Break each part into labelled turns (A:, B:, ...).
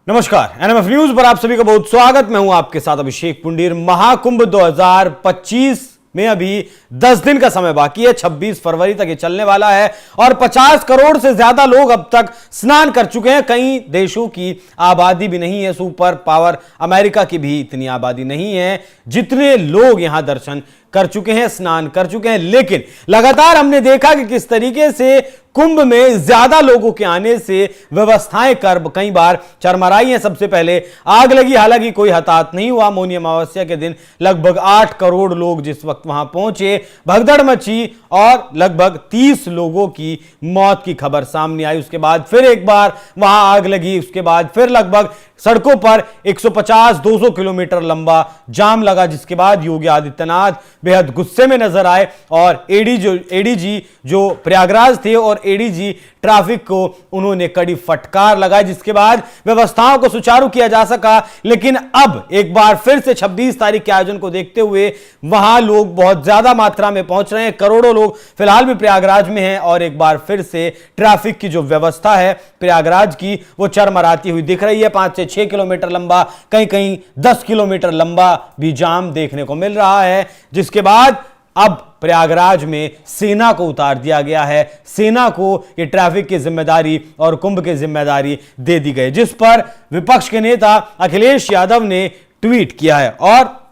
A: नमस्कार, NMF news पर आप सभी का बहुत स्वागत। मैं हूं आपके साथ अभिषेक पुंडीर। महाकुंभ 2025 में अभी 10 दिन का समय बाकी है। 26 फरवरी तक ये चलने वाला है और 50 करोड़ से ज्यादा लोग अब तक स्नान कर चुके हैं। कई देशों की आबादी भी नहीं है, सुपर पावर अमेरिका की भी इतनी आबादी नहीं है जितने लोग यहां दर्शन कर चुके हैं, स्नान कर चुके हैं। लेकिन लगातार हमने देखा कि किस तरीके से कुंभ में ज्यादा लोगों के आने से व्यवस्थाएं कई बार चरमराई हैं। सबसे पहले आग लगी, हालांकि कोई हताहत नहीं हुआ। मौनी अमावस्या के दिन लगभग 8 करोड़ लोग जिस वक्त वहां पहुंचे, भगदड़ मची और लगभग 30 लोगों की मौत की खबर सामने आई। उसके बाद फिर एक बार वहां आग लगी, उसके बाद फिर लगभग सड़कों पर 150-200 किलोमीटर लंबा जाम लगा, जिसके बाद योगी आदित्यनाथ बेहद गुस्से में नजर आए और एडीजी जो प्रयागराज थे और एडीजी ट्रैफिक को उन्होंने कड़ी फटकार लगाई, जिसके बाद व्यवस्थाओं को सुचारू किया जा सका। लेकिन अब एक बार फिर से 26 तारीख के आयोजन को देखते हुए वहां लोग बहुत ज्यादा मात्रा में पहुंच रहे हैं। करोड़ों लोग फिलहाल भी प्रयागराज में हैं और एक बार फिर से ट्रैफिक की जो व्यवस्था है प्रयागराज की, वो चरमराती हुई दिख रही है। 5 से 6 किलोमीटर लंबा, कहीं कहीं 10 किलोमीटर लंबा भी जाम देखने को मिल रहा है, जिसके बाद अब प्रयागराज में सेना को उतार दिया गया है। सेना को ये ट्रैफिक की जिम्मेदारी और कुंभ की जिम्मेदारी दे दी गई, जिस पर विपक्ष के नेता अखिलेश यादव ने ट्वीट किया है और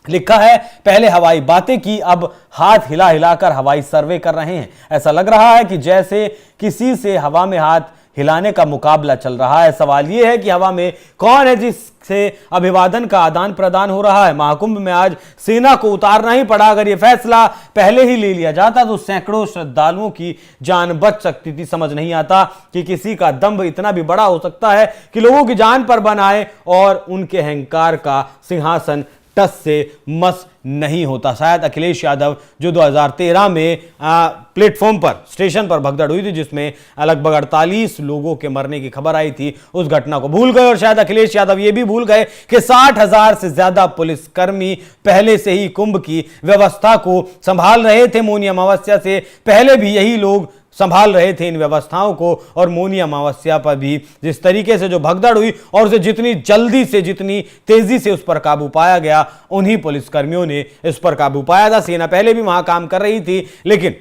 A: लिखा है, पहले हवाई बातें की, अब हाथ हिला हिलाकर हवाई सर्वे कर रहे हैं। ऐसा लग रहा है कि जैसे किसी से हवा में हाथ हिलाने का मुकाबला चल रहा है। सवाल यह है कि हवा में कौन है जिससे अभिवादन का आदान प्रदान हो रहा है। महाकुंभ में आज सेना को उतारना ही पड़ा। अगर यह फैसला पहले ही ले लिया जाता तो सैकड़ों श्रद्धालुओं की जान बच सकती थी। समझ नहीं आता कि किसी का दंभ इतना भी बड़ा हो सकता है कि लोगों की जान पर बन आए और उनके अहंकार का सिंहासन टस से मस नहीं होता। शायद अखिलेश यादव जो 2013 में प्लेटफॉर्म पर स्टेशन पर भगदड़ हुई थी, जिसमें लगभग 48 लोगों के मरने की खबर आई थी, उस घटना को भूल गए। और शायद अखिलेश यादव ये भी भूल गए कि 60,000 से ज्यादा पुलिसकर्मी पहले से ही कुंभ की व्यवस्था को संभाल रहे थे। मौनी अमावस्या से पहले भी यही लोग संभाल रहे थे इन व्यवस्थाओं को और मौनी अमावस्या पर भी जिस तरीके से जो भगदड़ हुई और उसे जितनी जल्दी से, जितनी तेजी से उस पर काबू पाया गया, उन्हीं पुलिसकर्मियों ने इस पर काबू पाया था। सेना पहले भी वहां काम कर रही थी लेकिन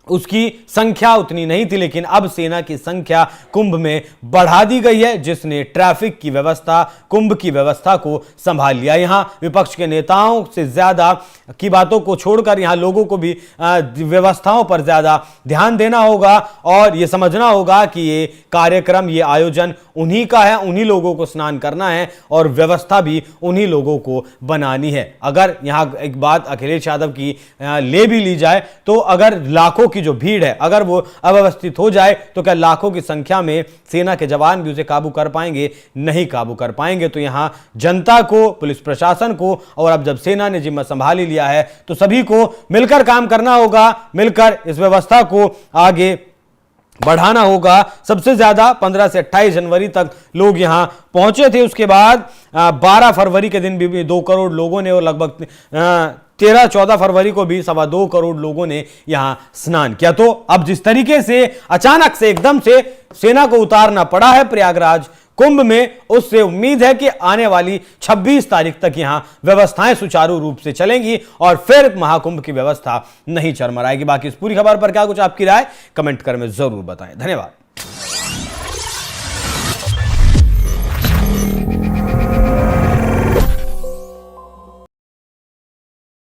A: उसकी संख्या उतनी नहीं थी, लेकिन अब सेना की संख्या कुंभ में बढ़ा दी गई है, जिसने ट्रैफिक की व्यवस्था, कुंभ की व्यवस्था को संभाल लिया। यहां विपक्ष के नेताओं से ज्यादा की बातों को छोड़कर यहां लोगों को भी व्यवस्थाओं पर ज्यादा ध्यान देना होगा और यह समझना होगा कि ये कार्यक्रम, ये आयोजन उन्हीं का है, उन्हीं लोगों को स्नान करना है और व्यवस्था भी उन्हीं लोगों को बनानी है। अगर यहां एक बात अखिलेश यादव की ले भी ली जाए तो अगर लाखों की जो भीड़ है अगर वो अव्यवस्थित हो जाए तो क्या लाखों की संख्या में सेना के जवान भी उसे काबू कर पाएंगे? नहीं काबू कर पाएंगे। तो यहां जनता को, पुलिस प्रशासन को और अब जब सेना ने जिम्मा संभाल ही लिया है तो सभी को मिलकर काम करना होगा, मिलकर इस व्यवस्था को आगे बढ़ाना होगा। सबसे ज्यादा 15 से 28 जनवरी तक लोग यहां पहुंचे थे। उसके बाद 12 फरवरी के दिन भी 2 करोड़ लोगों ने और लगभग 13-14 फरवरी को भी 2.25 करोड़ लोगों ने यहां स्नान किया। तो अब जिस तरीके से अचानक से एकदम से सेना को उतारना पड़ा है प्रयागराज कुंभ में, उससे उम्मीद है कि आने वाली 26 तारीख तक यहां व्यवस्थाएं सुचारू रूप से चलेंगी और फिर महाकुंभ की व्यवस्था नहीं चरमराएगी। बाकी इस पूरी खबर पर क्या कुछ आपकी राय कमेंट कर में जरूर बताएं। धन्यवाद।